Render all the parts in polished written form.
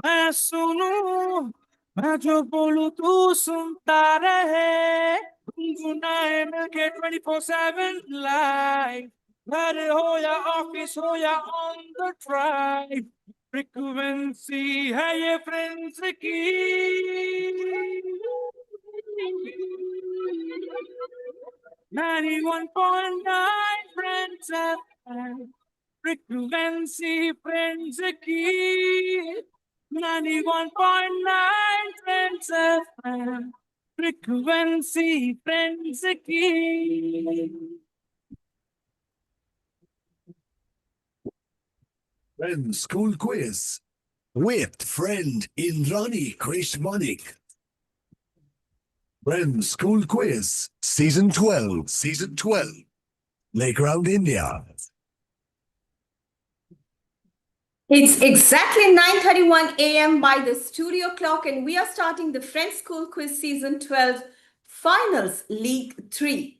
मैं सुनूं, मैं जो बोलूं तू सुनता रहे, गुनगुनाए मिलके 24/7 लाइव, घर हो या ऑफिस हो या ऑन द ड्राइव, फ्रीक्वेंसी है ये फ्रेंड्स की। 91.9 Friends FM, frequency Friends की 91.9 Friends FM, frequency Friends की। Friends School Quiz with friend Indrani Krishmanik. Friends School Quiz Season 12, Playground India. It's exactly 9:31 a.m. by the studio clock, and we are starting the Friends School Quiz Season 12 Finals League 3.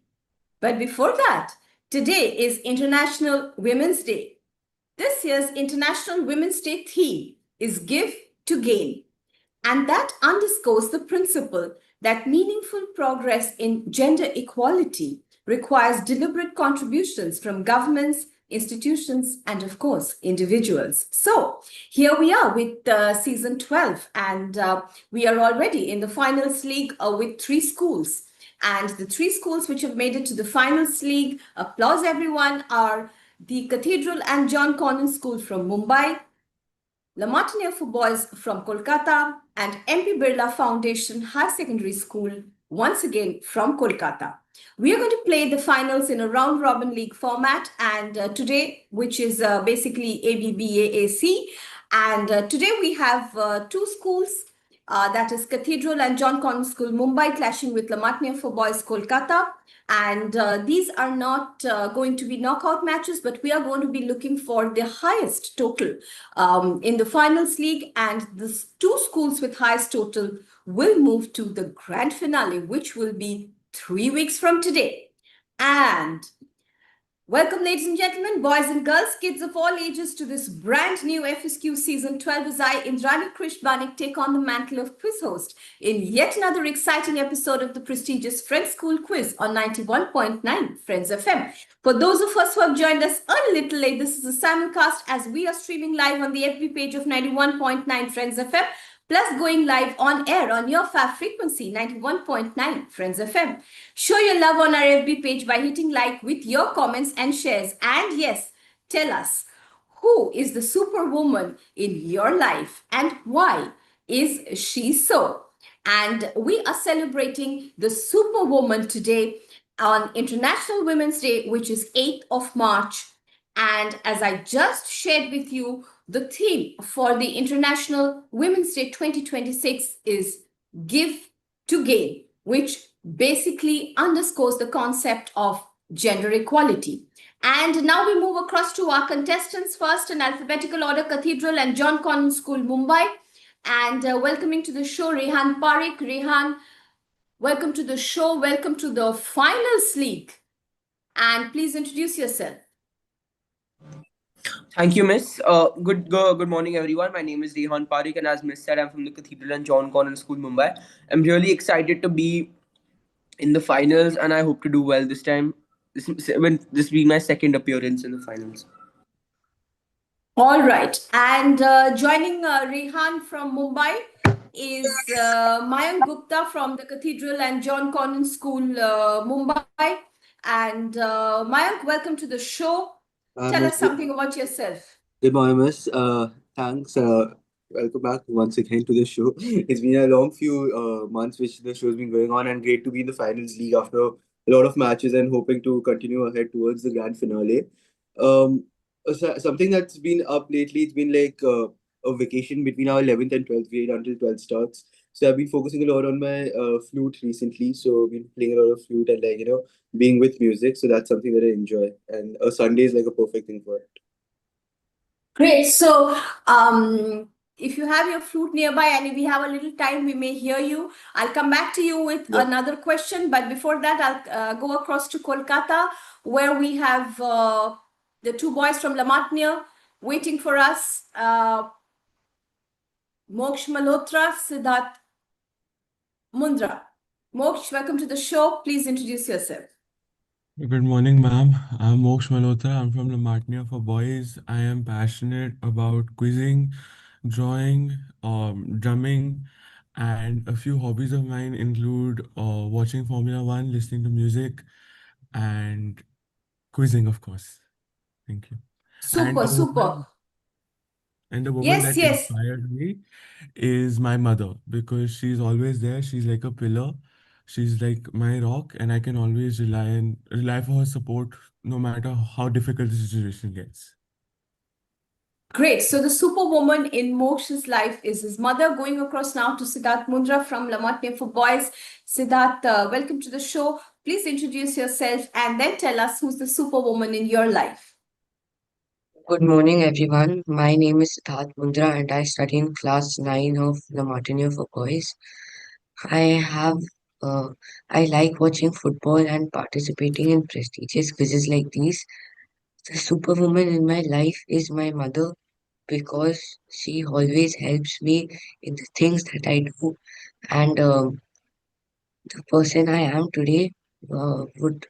But before that, today is International Women's Day. This year's International Women's Day theme is Give to Gain. And that underscores the principle that meaningful progress in gender equality requires deliberate contributions from governments, institutions, and of course, individuals. So here we are with season 12, and we are already in the finals league with 3 schools. And the 3 schools which have made it to the finals league, applause everyone, are the Cathedral and John Connon School from Mumbai, La Martiniere for Boys from Kolkata, and MP Birla Foundation High Secondary School, once again from Kolkata. We are going to play the finals in a round-robin league format, and today, which is basically ABBAAC, and today we have 2 schools, that is Cathedral and John Connon School, Mumbai, clashing with La Martiniere for Boys, Kolkata. And these are not going to be knockout matches, but we are going to be looking for the highest total in the finals league. And the 2 schools with highest total will move to the grand finale, which will be 3 weeks from today. And welcome, ladies and gentlemen, boys and girls, kids of all ages, to this brand new FSQ Season 12 as I, Indrani Krishmanik, take on the mantle of quiz host in yet another exciting episode of the prestigious Friends School Quiz on 91.9 Friends FM. For those of us who have joined us a little late, this is a simulcast as we are streaming live on the FB page of 91.9 Friends FM, plus going live on air on your fab frequency 91.9 Friends FM. Show your love on our FB page by hitting like with your comments and shares. And yes, tell us, who is the superwoman in your life and why is she so? And we are celebrating the superwoman today on International Women's Day, which is 8th of March. And as I just shared with you, the theme for the International Women's Day 2026 is Give to Gain, which basically underscores the concept of gender equality. And now we move across to our contestants. First, in alphabetical order, Cathedral and John Connon School, Mumbai. And welcoming to the show, Rehan Parekh. Rehan, welcome to the show. Welcome to the finals league. And please introduce yourself. Thank you, Miss. Good morning, everyone. My name is Rehan Parekh, and as Miss said, I'm from the Cathedral and John Connon School, Mumbai. I'm really excited to be in the finals, and I hope to do well this time. This be my second appearance in the finals. All right. And joining Rehan from Mumbai is Mayank Gupta from the Cathedral and John Connon School, Mumbai. And Mayank, welcome to the show. Tell us something about yourself. Good morning, Miss. Thanks. Welcome back once again to the show. It's been a long few months which the show's been going on, and great to be in the finals league after a lot of matches and hoping to continue ahead towards the grand finale. Something that's been up lately, it's been like a vacation between our 11th and 12th grade until 12th starts. So I've been focusing a lot on my flute recently. So I've been playing a lot of flute and being with music. So that's something that I enjoy. And a Sunday is like a perfect thing for it. Great. So, if you have your flute nearby and if we have a little time, we may hear you. I'll come back to you with another question. But before that, I'll go across to Kolkata, where we have the 2 boys from La Martiniere waiting for us. Moksh Malhotra, Siddharth Mundra. Moksh, welcome to the show. Please introduce yourself. Good morning, ma'am. I'm Moksh Malhotra. I'm from Lamartine for Boys. I am passionate about quizzing, drawing, drumming, and a few hobbies of mine include watching Formula One, listening to music, and quizzing, of course. Thank you. And Super, a super. woman Yes, that yes. inspired me is my mother because she's always there. She's like a pillar. She's like my rock, and I can always rely for her support no matter how difficult the situation gets. Great. So the superwoman in Moksh's life is his mother. Going across now to Siddharth Mundra from Lamartine for Boys. Siddharth, welcome to the show. Please introduce yourself and then tell us who's the superwoman in your life. Good morning, everyone. My name is Siddharth Mundra, and I study in class 9 of the Martineau for Boys. I have, uh, I like watching football and participating in prestigious quizzes like these. The superwoman in my life is my mother because she always helps me in the things that I do, and the person I am today would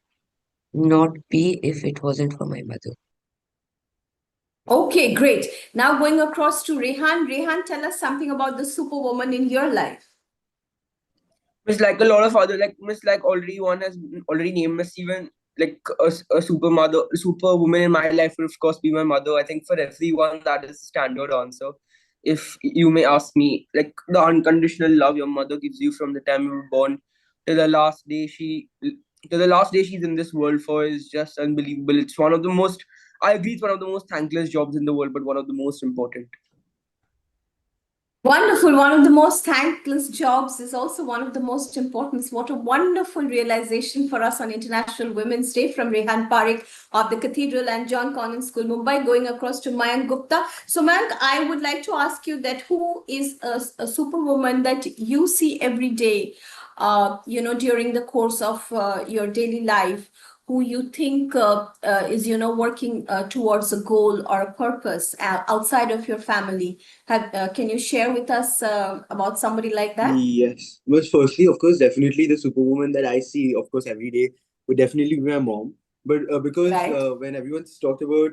not be if it wasn't for my mother. Okay, great. Now going across to Rehan. Rehan, tell us something about the superwoman in your life. Miss, like a lot of other, like Miss, like already one has already named Miss, even like a superwoman in my life will of course be my mother. I think for everyone that is the standard answer. If you may ask me, like the unconditional love your mother gives you from the time you were born to the last day she's in this world for is just unbelievable. It's one of the most, I agree, it's one of the most thankless jobs in the world, but one of the most important. Wonderful. One of the most thankless jobs is also one of the most important. What a wonderful realization for us on International Women's Day from Rehan Parekh of the Cathedral and John Connon School, Mumbai, going across to Mayank Gupta. So, Mayank, I would like to ask you that who is a superwoman that you see every day, during the course of your daily life, who you think is, working towards a goal or a purpose outside of your family? Can you share with us about somebody like that? Yes. Well, firstly, of course, definitely the superwoman that I see, of course, every day would definitely be my mom. But because Right. when everyone's talked about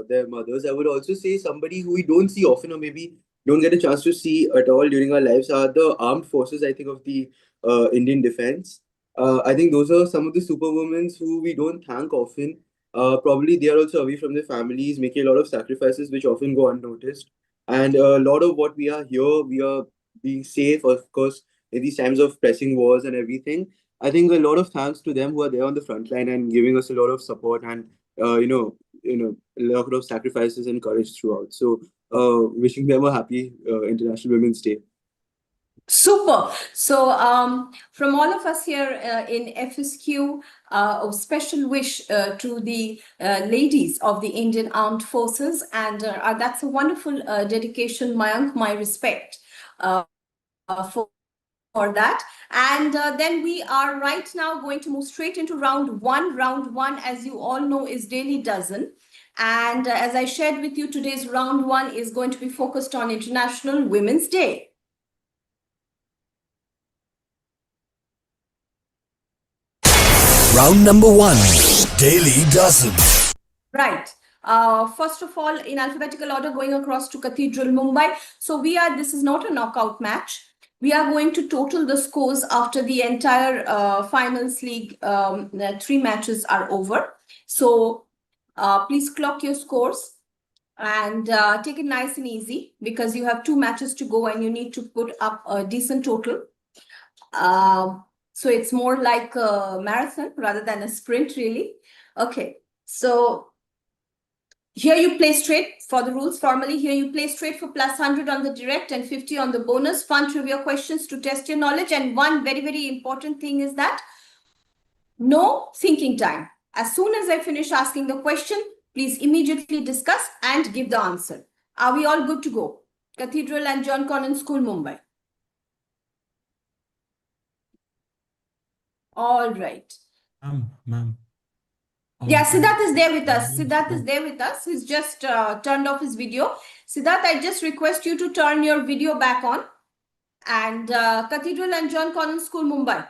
their mothers, I would also say somebody who we don't see often, or maybe don't get a chance to see at all during our lives, are the armed forces, I think, of the Indian defense. I think those are some of the superwomen who we don't thank often. Probably they are also away from their families, making a lot of sacrifices which often go unnoticed. And a lot of what we are here, we are being safe, of course, in these times of pressing wars and everything. I think a lot of thanks to them who are there on the front line and giving us a lot of support and a lot of sacrifices and courage throughout. So, wishing them a happy International Women's Day. Super. So, from all of us here in FSQ, a special wish to the ladies of the Indian Armed Forces, and that's a wonderful dedication, Mayank. My respect for that. And then we are right now going to move straight into round one. Round one, as you all know, is Daily Dozen. And as I shared with you, today's round one is going to be focused on International Women's Day. Round number 1. Daily Dozen. Right. First of all, in alphabetical order, going across to Cathedral Mumbai. So this is not a knockout match. We are going to total the scores after the entire finals league. The 3 matches are over. So please clock your scores and take it nice and easy because you have 2 matches to go and you need to put up a decent total. So it's more like a marathon rather than a sprint, really. Okay. So here you play straight for the rules formally. Here you play straight for plus 100 on the direct and 50 on the bonus. Fun trivia questions to test your knowledge. And one very, very important thing is that no thinking time. As soon as I finish asking the question, please immediately discuss and give the answer. Are we all good to go? Cathedral and John Connon School, Mumbai. All right. Ma'am. Yeah, Okay. Siddharth is there with us. Yes, Siddharth is oh, there with us. He's just turned off his video. Siddharth, I just request you to turn your video back on. And Cathedral and John Connon School, Mumbai.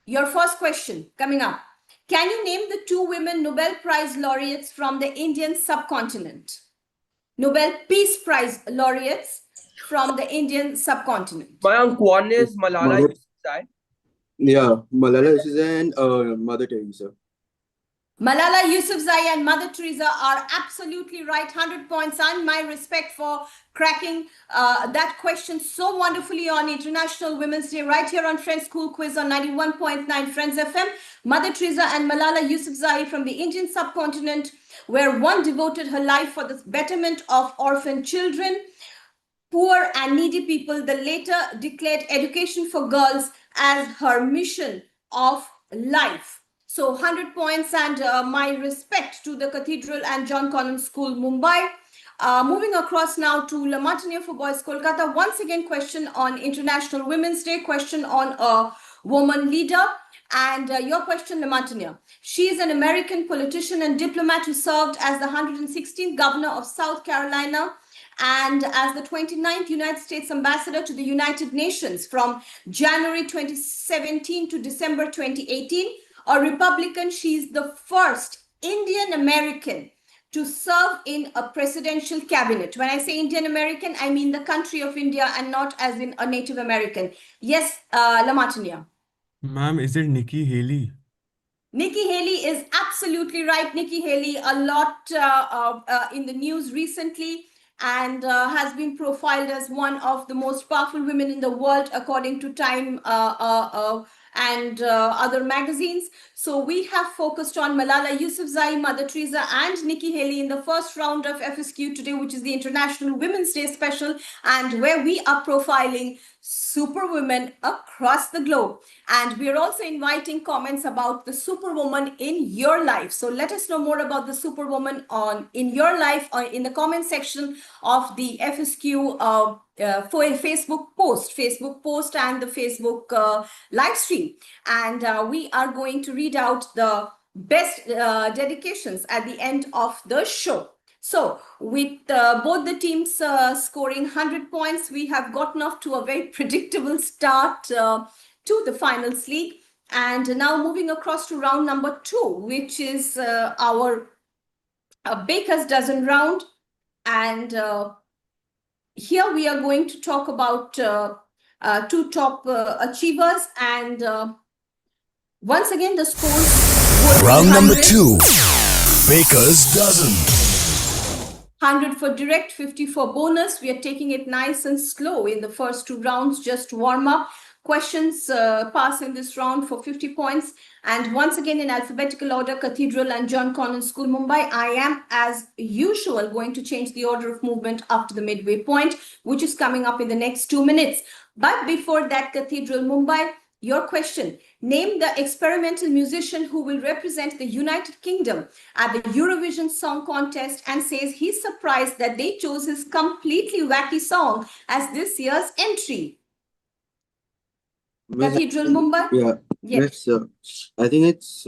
Your first question coming up. Can you name the two women Nobel Prize laureates from the Indian subcontinent? Nobel Peace Prize laureates from the Indian subcontinent. Mayank, one is Malala Mother- Yousafzai. Yeah, Malala Yousafzai and Mother Teresa. Malala Yousafzai and Mother Teresa are absolutely right. 100 points. And my respect for cracking that question so wonderfully on International Women's Day right here on Friends School Quiz on 91.9 Friends FM. Mother Teresa and Malala Yousafzai from the Indian subcontinent, where one devoted her life for the betterment of orphan children, poor and needy people. The later declared education for girls as her mission of life. So 100 points and my respect to the Cathedral and John Connon School, Mumbai. Moving across now to La Martiniere for Boys, Kolkata. Once again, question on International Women's Day, question on a woman leader. And your question, La Martiniere. She is an American politician and diplomat who served as the 116th governor of South Carolina and as the 29th United States ambassador to the United Nations from January 2017 to December 2018. A Republican, she is the first Indian American to serve in a presidential cabinet. When I say Indian American, I mean the country of India and not as in a Native American. Yes, La Martiniere. ma'am, is it Nikki Haley? Nikki Haley is absolutely right. Nikki Haley, a lot in the news recently and has been profiled as one of the most powerful women in the world, according to Time and other magazines. So we have focused on Malala Yousafzai, Mother Teresa, and Nikki Haley in the first round of FSQ today, which is the International Women's Day special, and where we are profiling superwomen across the globe. And we are also inviting comments about the superwoman in your life. So let us know more about the superwoman in your life or in the comment section of the FSQ for a Facebook post and the Facebook live stream. And we are going to read out the best dedications at the end of the show. So with both the teams scoring 100 points, we have gotten off to a very predictable start to the finals league. And now moving across to round number 2, which is our Baker's Dozen round. And here we are going to talk about two top achievers. And once again, the scores would be Round number 100. 2. Baker's Dozen. 100 for direct, 50 for bonus. We are taking it nice and slow in the first 2 rounds, just to warm up. Questions pass in this round for 50 points. And once again, in alphabetical order, Cathedral and John Connon School, Mumbai. I am, as usual, going to change the order of movement after the midway point, which is coming up in the next 2 minutes. But before that, Cathedral, Mumbai, your question. Name the experimental musician who will represent the United Kingdom at the Eurovision Song Contest and says he's surprised that they chose his completely wacky song as this year's entry. Well, Cathedral, Mumbai? Yeah. Yes. Yes, I think it's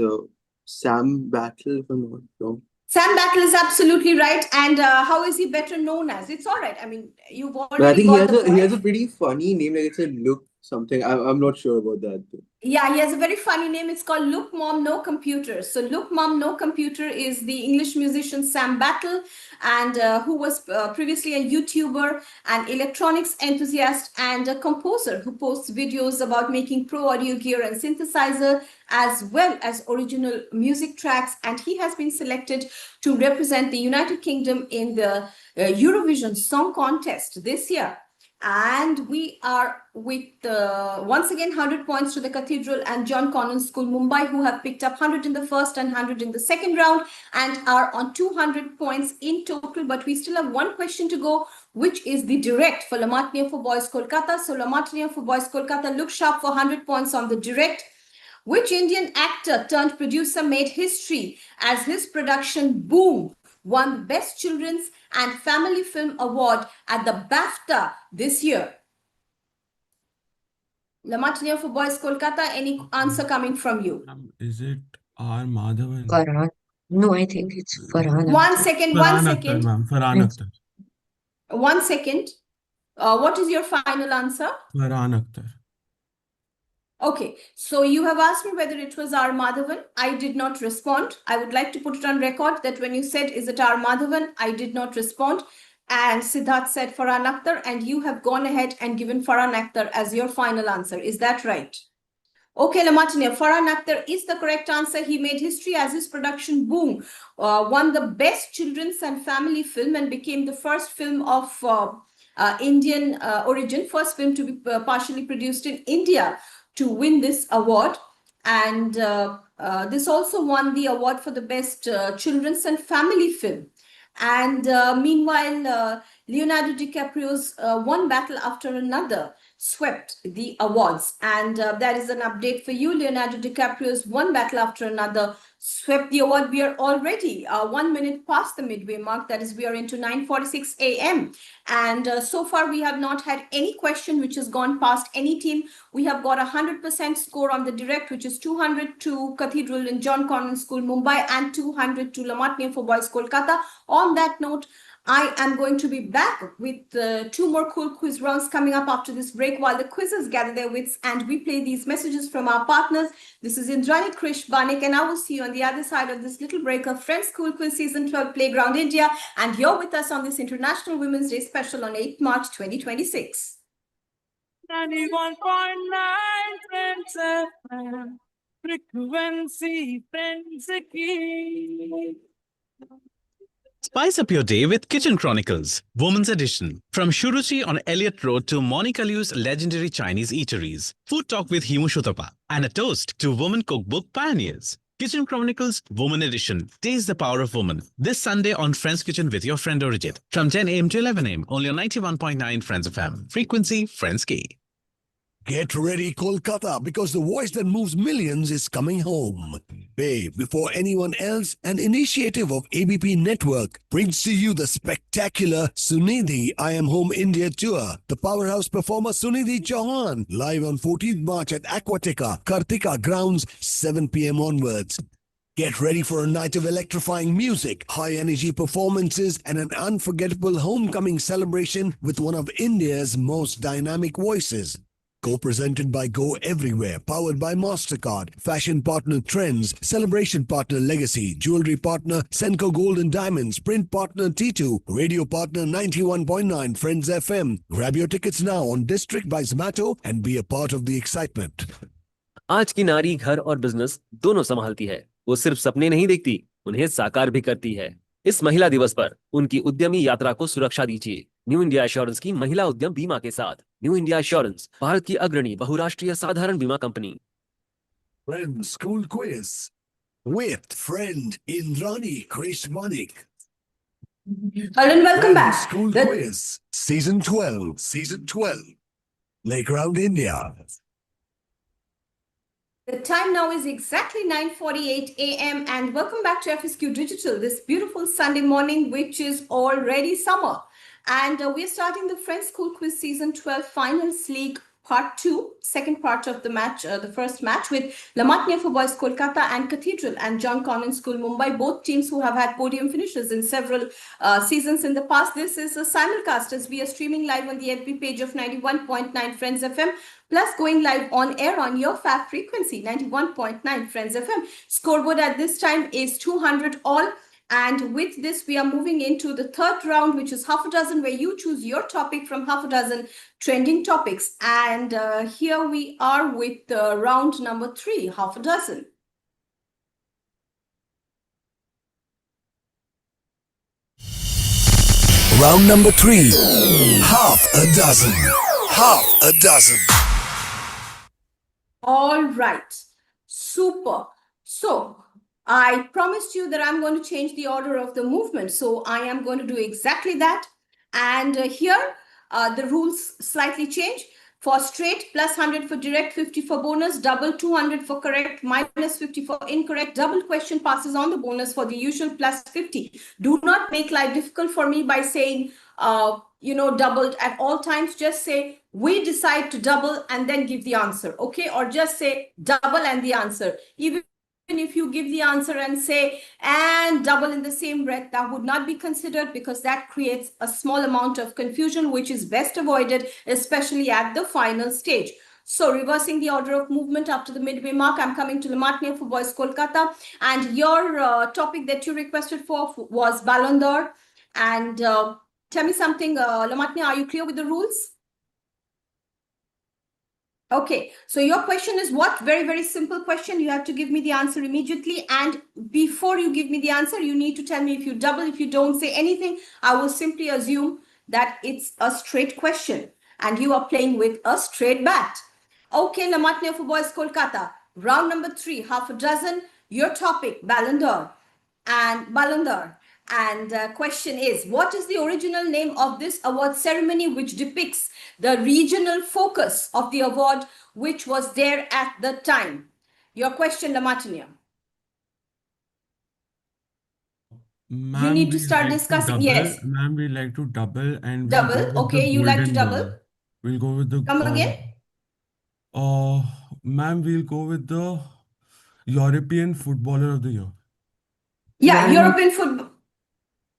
Sam Battle, if I'm not wrong. Sam Battle is absolutely right. And how is he better known as? It's all right. I mean, you've But I already think he got has the he has a point. pretty funny name, like it's a Look something. I'm not sure about that though. Yeah, he has a very funny name. It's called Look Mom No Computer. So Look Mom No Computer is the English musician Sam Battle, and who was previously a YouTuber, an electronics enthusiast, and a composer who posts videos about making pro audio gear and synthesizer, as well as original music tracks. And he has been selected to represent the United Kingdom in the Eurovision Song Contest this year. And we are with, once again, 100 points to the Cathedral and John Connon School, Mumbai, who have picked up 100 in the first and 100 in the second round and are on 200 points in total. But we still have one question to go, which is the direct for La Martiniere for Boys, Kolkata. So La Martiniere for Boys, Kolkata, look sharp for 100 points on the direct. Which Indian actor turned producer made history as his production Boom won the Best Children's and Family Film Award at the BAFTA this year? La Martiniere for Boys, Kolkata, any answer coming from you? Is it R. Madhavan? Farhan. No, I think it's Farhan. One second, Farhan Akhtar, ma'am. Farhan Yes. Akhtar. 1 second. What is your final answer? Farhan Akhtar. Okay, so you have asked me whether it was R. Madhavan. I did not respond. I would like to put it on record that when you said, is it R. Madhavan? I did not respond. And Siddharth said Farhan Akhtar, and you have gone ahead and given Farhan Akhtar as your final answer. Is that right? Okay, Lamartine, Farhan Akhtar is the correct answer. He made history as his production Boom won the best children's and family film and became the first film of Indian origin, first film to be partially produced in India to win this award. And this also won the award for the best children's and family film. And meanwhile, Leonardo DiCaprio's One Battle After Another swept the awards. And that is an update for you. Leonardo DiCaprio's One Battle After Another swept the award. We are already 1 minute past the midway mark. That is, we are into 9:46 a.m. And so far, we have not had any question which has gone past any team. We have got 100% score on the direct, which is 200 to Cathedral and John Convent School, Mumbai, and 200 to La Martiniere for Boys, Kolkata. On that note, I am going to be back with 2 more cool quiz rounds coming up after this break while the quizzes gather their wits and we play these messages from our partners. This is Indrani Krish Banik, and I will see you on the other side of this little break of Friends School Quiz Season 12 Playground India. And you're with us on this International Women's Day special on 8 March 2026. 91.9 Friends FM, frequency Friends की. Spice up your day with Kitchen Chronicles, Women's Edition. From Shuruchi on Elliott Road to Monica Liu's legendary Chinese eateries. Food talk with Himu Shutapa. And a toast to women cookbook pioneers. Kitchen Chronicles, Women Edition. Taste the power of woman. This Sunday on Friends Kitchen with your friend Orijit. From 10 a.m. to 11 a.m. Only on 91.9 Friends FM. Frequency Friends K. Get ready, Kolkata, because the voice that moves millions is coming home. Pay before anyone else, an initiative of ABP Network brings to you the spectacular Sunidhi I Am Home India Tour. The powerhouse performer Sunidhi Chauhan, live on 14th March at Aquatica, Kartika Grounds, 7 p.m. onwards. Get ready for a night of electrifying music, high-energy performances, and an unforgettable homecoming celebration with one of India's most dynamic voices. Co-presented by Go Everywhere, powered by MasterCard, fashion partner Trends, celebration partner Legacy, jewelry partner Senco Gold and Diamonds, print partner T2, radio partner 91.9 Friends FM. Grab your tickets now on District by Zomato and be a part of the excitement. आज की नारी घर और business दोनों संभालती है। वो सिर्फ सपने नहीं देखती, उन्हें साकार भी करती है। इस महिला दिवस पर उनकी उद्यमी यात्रा को सुरक्षा दीजिए न्यू इंडिया एश्योरेंस की महिला उद्यम बीमा के साथ। न्यू इंडिया एश्योरेंस, भारत की अग्रणी बहुराष्ट्रीय साधारण बीमा company. Friends School Quiz with friend Indrani Krish Banik. Hello and welcome back. School Quiz, Season 12, Playground India. The time now is exactly 9:48 a.m. and welcome back to FSQ Digital this beautiful Sunday morning, which is already summer. And we're starting the Friends School Quiz Season 12 Finals League Part 2, second part of the match, the first match with La Martiniere for Boys Kolkata and Cathedral and John Convent School Mumbai, both teams who have had podium finishes in several seasons in the past. This is a simulcast as we are streaming live on the FB page of 91.9 Friends FM, plus going live on air on your fab frequency, 91.9 Friends FM. Scoreboard at this time is 200 all. And with this, we are moving into the third round, which is half a dozen, where you choose your topic from half a dozen trending topics. And here we are with round number 3, half a dozen. Round number 3, half a dozen. Half a dozen. All right. Super. So I promised you that I'm going to change the order of the movement. So I am going to do exactly that. And here, the rules slightly change. For straight, plus 100 for direct, 50 for bonus, double 200 for correct, minus 50 for incorrect, double question passes on the bonus for the usual plus 50. Do not make life difficult for me by saying, doubled at all times. Just say, we decide to double and then give the answer, okay? Or just say double and the answer. Even if you give the answer and say and double in the same breath, that would not be considered because that creates a small amount of confusion, which is best avoided, especially at the final stage. So reversing the order of movement after the midway mark, I'm coming to Lamatnia for Boys Kolkata. And your topic that you requested for was Ballon d'Or. And tell me something, Lamatnia, are you clear with the rules? Okay, so your question is what? Very, very simple question. You have to give me the answer immediately. And before you give me the answer, you need to tell me if you double. If you don't say anything, I will simply assume that it's a straight question and you are playing with a straight bat. Okay, Lamatnia for Boys Kolkata. Round number 3, half a dozen. Your topic, Ballon d'Or. And Ballon d'Or. And question is, what is the original name of this award ceremony which depicts the regional focus of the award which was there at the time? Your question, Lamatnia. You need to start discussing. Yes. Ma'am, we like to double and Double. we'll go with Okay, the you like to golden double? ball. We'll go with the Come again? Ma'am, we'll go with the European Footballer of the Year. Yeah, Ma'am, European football.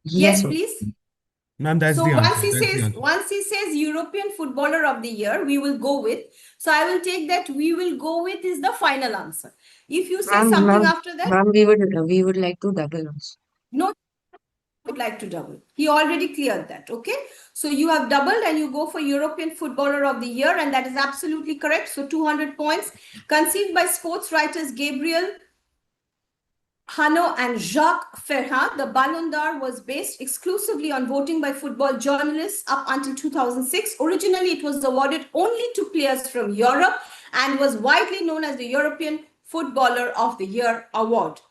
Yes, yes, please. Ma'am, that's So the once answer. he That's the says, answer. once he says European Footballer of the Year, we will go with. So I will take that we will go with is the final answer. If you say something after that, ma'am, we would like to double also. no, would like to double. He already cleared that. Okay. So you have doubled and you go for European Footballer of the Year, and that is absolutely correct. So 200 points. Conceived by sports writers Gabriel Hano and Jacques Ferrand, the Ballon d'Or was based exclusively on voting by football journalists up until 2006. Originally, it was awarded only to players from Europe and was widely known as the European Footballer of the Year award.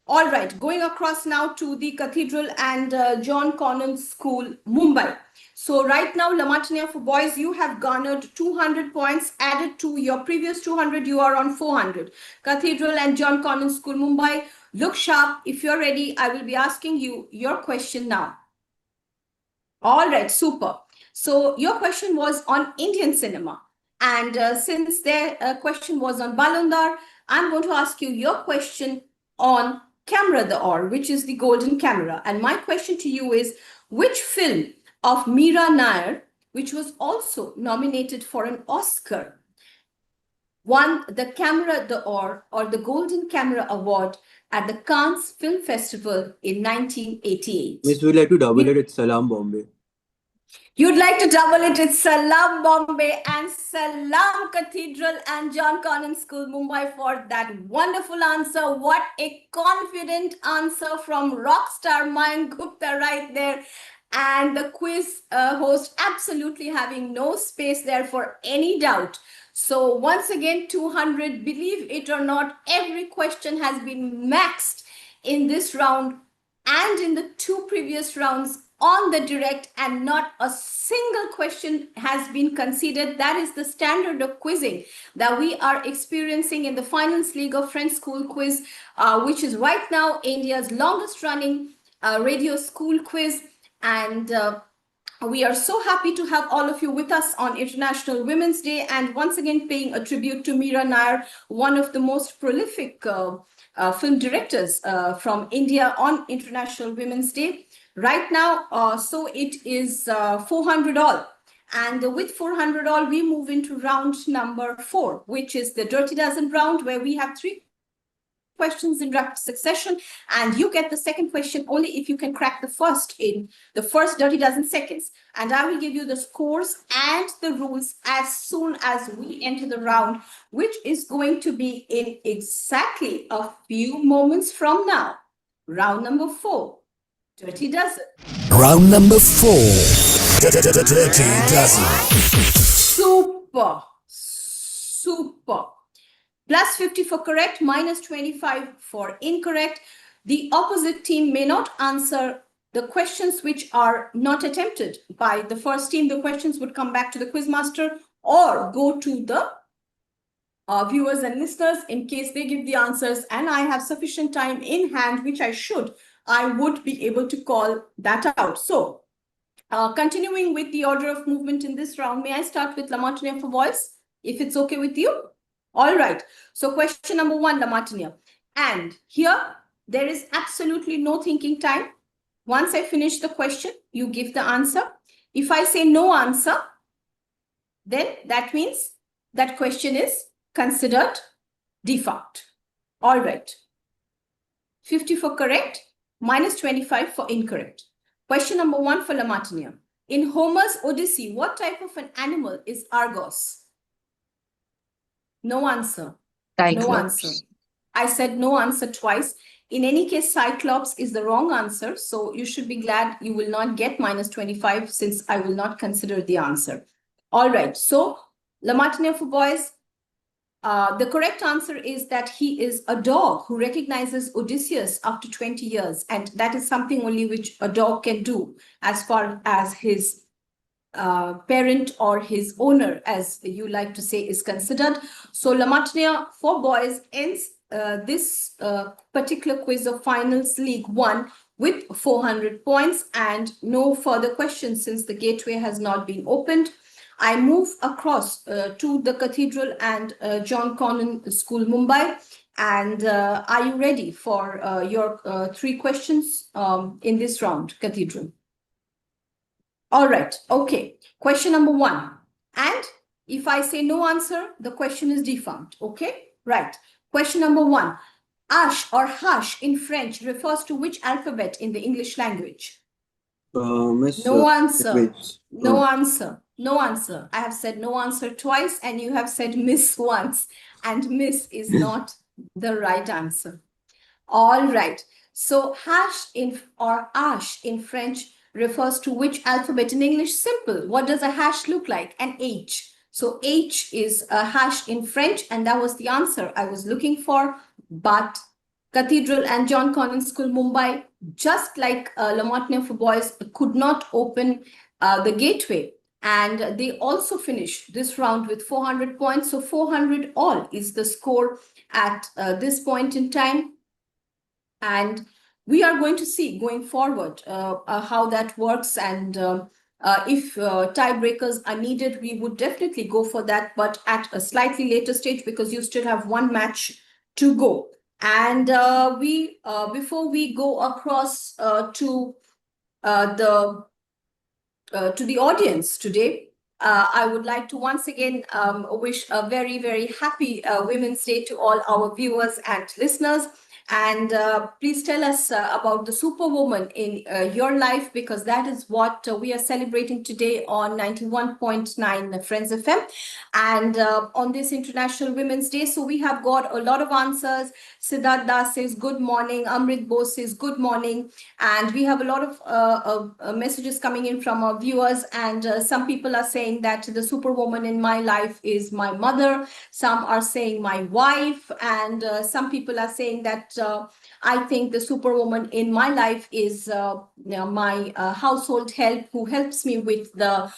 All right, going across now to the Cathedral and John Connon School, Mumbai. So right now, Lamatnia for boys, you have garnered 200 points added to your previous 200. You are on 400. Cathedral and John Connon School, Mumbai. Look sharp. If you're ready, I will be asking you your question now. All right, super. So your question was on Indian cinema. And since their question was on Ballon d'Or, I'm going to ask you your question on Camera d'Or, which is the golden camera. And my question to you is, which film of Meera Nair, which was also nominated for an Oscar, won the Camera d'Or or the Golden Camera Award at the Cannes Film Festival in 1988? Miss, we'd like to double it. It's Salam Bombay. You'd like to double it. It's Salam Bombay and Salam Cathedral and John Connon School, Mumbai for that wonderful answer. What a confident answer from rockstar Mayank Gupta right there. And the quiz host absolutely having no space there for any doubt. So once again, 200, believe it or not, every question has been maxed in this round and in the 2 previous rounds on the direct, and not a single question has been considered. That is the standard of quizzing that we are experiencing in the Finance League of Friends School Quiz, which is right now India's longest running radio school quiz. And we are so happy to have all of you with us on International Women's Day, and once again paying a tribute to Meera Nair, one of the most prolific film directors from India on International Women's Day. Right now, so it is 400 all. And with 400 all, we move into round number 4, which is the Dirty Dozen round, where we have 3 questions in rapid succession, and you get the second question only if you can crack the first in the first Dirty Dozen seconds. And I will give you the scores and the rules as soon as we enter the round, which is going to be in exactly a few moments from now. Round number 4, Dirty Dozen. Round number 4. Dirty Dozen. Super. Plus 50 for correct, minus 25 for incorrect. The opposite team may not answer the questions which are not attempted by the first team. The questions would come back to the quizmaster or go to the viewers and listeners in case they give the answers, and I have sufficient time in hand, which I would be able to call that out. So continuing with the order of movement in this round, may I start with Lamatnia for voice, if it's okay with you? All right. So question number 1, Lamatnia. And here, there is absolutely no thinking time. Once I finish the question, you give the answer. If I say no answer, then that means that question is considered defunct. All right. 50 for correct, minus 25 for incorrect. Question number 1 for La Martiniere. In Homer's Odyssey, what type of an animal is Argos? No answer. No answer. Cyclops. I said no answer twice. In any case, Cyclops is the wrong answer. So you should be glad you will not get minus 25 since I will not consider the answer. All right. So La Martiniere for boys, the correct answer is that he is a dog who recognizes Odysseus after 20 years. And that is something only which a dog can do as far as his parent or his owner, as you like to say, is considered. So La Martiniere for boys ends this particular quiz of finals League 1 with 400 points and no further questions since the gateway has not been opened. I move across to the Cathedral and John Connon School, Mumbai. And are you ready for your 3 questions in this round, Cathedral? All right. Okay. Question number 1. And if I say no answer, the question is defunct. Okay. Right. Question number 1. Ash or hash in French refers to which alphabet in the English language? Miss, No answer. wait. No answer. No answer. I have said no answer twice and you have said miss once. And miss is not the right answer. All right. So hash in or ash in French refers to which alphabet in English? Simple. What does a hash look like? An H. So H is a hash in French, and that was the answer I was looking for. But Cathedral and John Connon School, Mumbai, just like La Martiniere for boys, could not open the gateway. And they also finished this round with 400 points. So 400 all is the score at this point in time. And we are going to see going forward how that works. And if tiebreakers are needed, we would definitely go for that, but at a slightly later stage because you still have 1 match to go. And before we go across to the audience today, I would like to once again wish a very, very happy Women's Day to all our viewers and listeners. And please tell us about the superwoman in your life, because that is what we are celebrating today on 91.9 Friends FM and on this International Women's Day. So we have got a lot of answers. Siddharth Das says good morning. Amrit Bose says good morning. And we have a lot of messages coming in from our viewers. And some people are saying that the superwoman in my life is my mother. Some are saying my wife. And some people are saying that I think the superwoman in my life is my household help, who helps me with the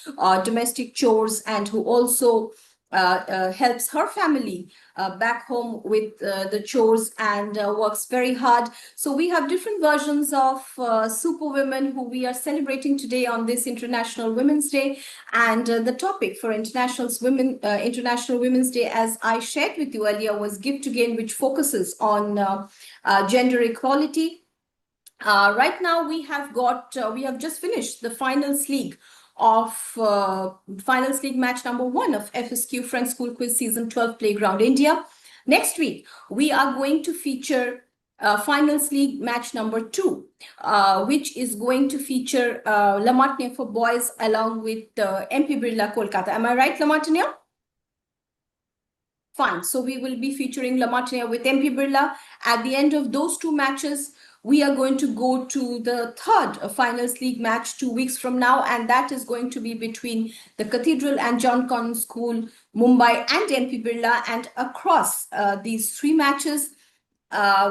domestic chores and who also helps her family back home with the chores and works very hard. So we have different versions of superwomen who we are celebrating today on this International Women's Day. And the topic for International Women's Day, as I shared with you earlier, was Give to Gain, which focuses on gender equality. Right now we have just finished the finals league of finals league match number 1 of FSQ Friends School Quiz Season 12 Playground India. Next week, we are going to feature finals league match number 2, which is going to feature La Martiniere for boys along with MP Birla Kolkata. Am I right, La Martiniere? Fine. So we will be featuring La Martiniere with MP Birla. At the end of those 2 matches, we are going to go to the 3rd finals league match 2 weeks from now, and that is going to be between the Cathedral and John Connon School, Mumbai, and MP Birla. And across these 3 matches,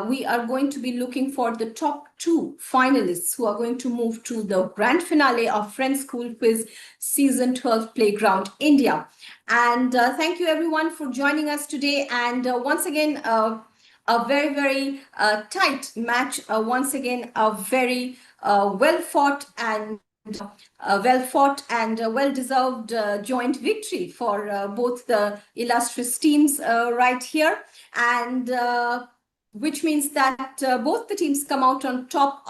we are going to be looking for the top 2 finalists who are going to move to the grand finale of Friends School Quiz Season 12 Playground India. And thank you everyone for joining us today. And once again, a very, very tight match. Once again, a very well-fought and well-deserved joint victory for both the illustrious teams right here. And which means that both the teams come out on top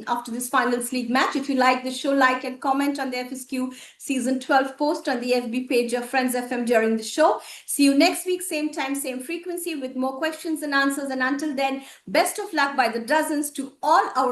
after this finals league match. If you like the show, like and comment on the FSQ season 12 post on the FB page of Friends FM during the show. See you next week, same time, same frequency, with more questions and answers. And until then, best of luck by the dozens to all our